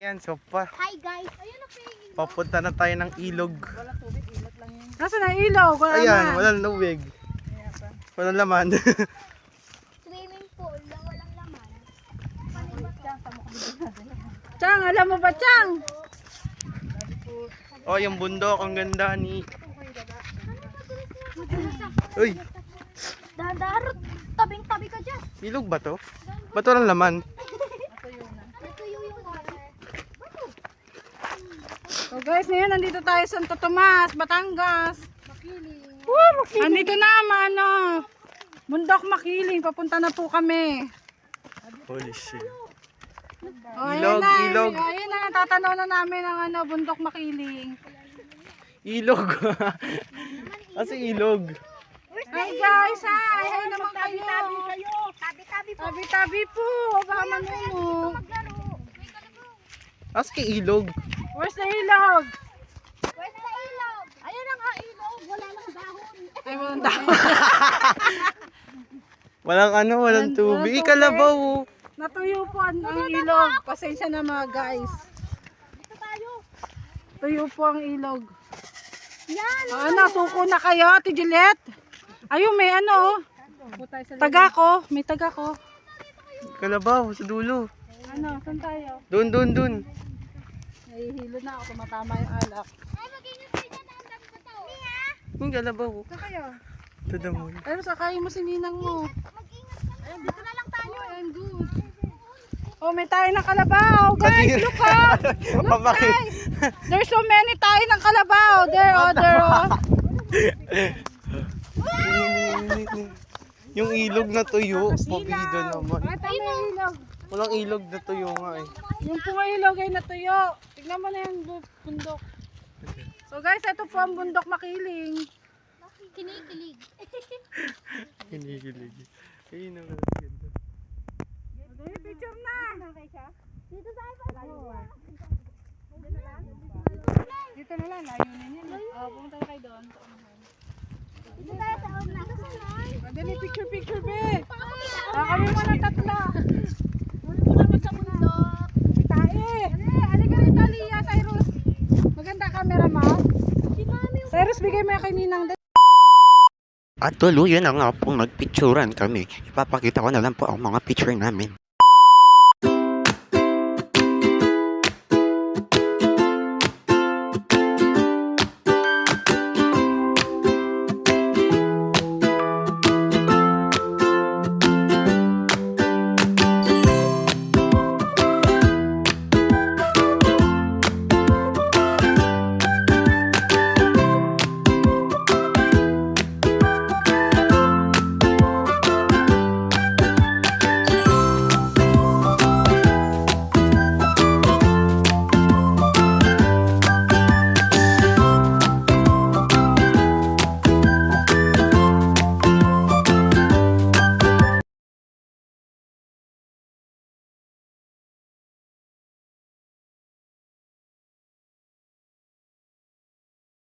Ayan, Hi guys. Ayun na papunta na tayo ng ilog. Wala tubig, ilot lang yun. Nasaan ang ilog? Wala Ayan, na. walang tubig. Kaya pa. Walang laman. swimming pool na walang laman. Diyan, tamo kami doon natin. Chang, alam mo ba, Chang? Oh, yung bundok, ang ganda ni. Uy, Dadarot. Tabing-tabi ka dyan. ilog ba to? Ba't walang laman? Natuyo na. Natuyo yung water. So guys, ngayon nandito tayo sa Santo Tomas, Batangas. Makiling. Andito naman, Bundok Makiling. Papunta na po kami. Holy shit. Oh, Ilog, ayan na, ilog. Ayun na, tatanaw na namin ang Bundok Makiling. Ilog. Kasi ilog. Hi guys, hi! Hi naman kayo. Tabi-tabi po. Tabi-tabi po. Baka manuno. Maglaro. Kasi ilog. Where's the ilog? Where's the ilog? Ayun ang ilog. Wala nang dahon. Ay, walang tao. Walang Walang walang tubig. tubig. Kalabaw. Natuyo po ang ilog. Pasensya na mga guys. Dito tayo. Tuyo po ang ilog. Yan. Suko na kayo, Ate Juliet. Ayun, may taga ko. May taga ko. Kalabaw, sa dulo. Saan tayo? Doon. Nahihilo na ako, tumatama yung alak. Ay, mag-ingat kayo dyan. Ang dami na tao. Mia. Yung kalabaw. Saan kayo? Tadamon. Ayun, sakayin mo si ninang mo. Mag-ingat ka. Ayun, dito na lang tayo. I'm good. Oh, may tayo ng kalabaw. Guys, look Look guys. There's so many tayo ng kalabaw. There, Yung ilog na tuyo, pabida naman. Ay, tayo yung ilog. Walang ilog na tuyo nga eh. Yung pong ilog ay natuyo. Tignan mo na yung bundok. So guys, ito po ang Bundok Makiling. Kinikilig. Kinikilig. Ayun na ganda. Okay, picture na. Dito tayo pa. Dito na lang, layunin yun. Pumunta na kayo doon. Dito tayo sa una. Madali, picture, be. Kami muna tatlo. Muna mo sa bundok. May tae. Alika rin, Talia, Cyrus. Maganda camera mo. Si Mami. Cyrus, bigay mo yung kay Ninang. At tuluyan na nga pong nagpicturan kami. Ipapakita ko na lang po ang mga picture namin.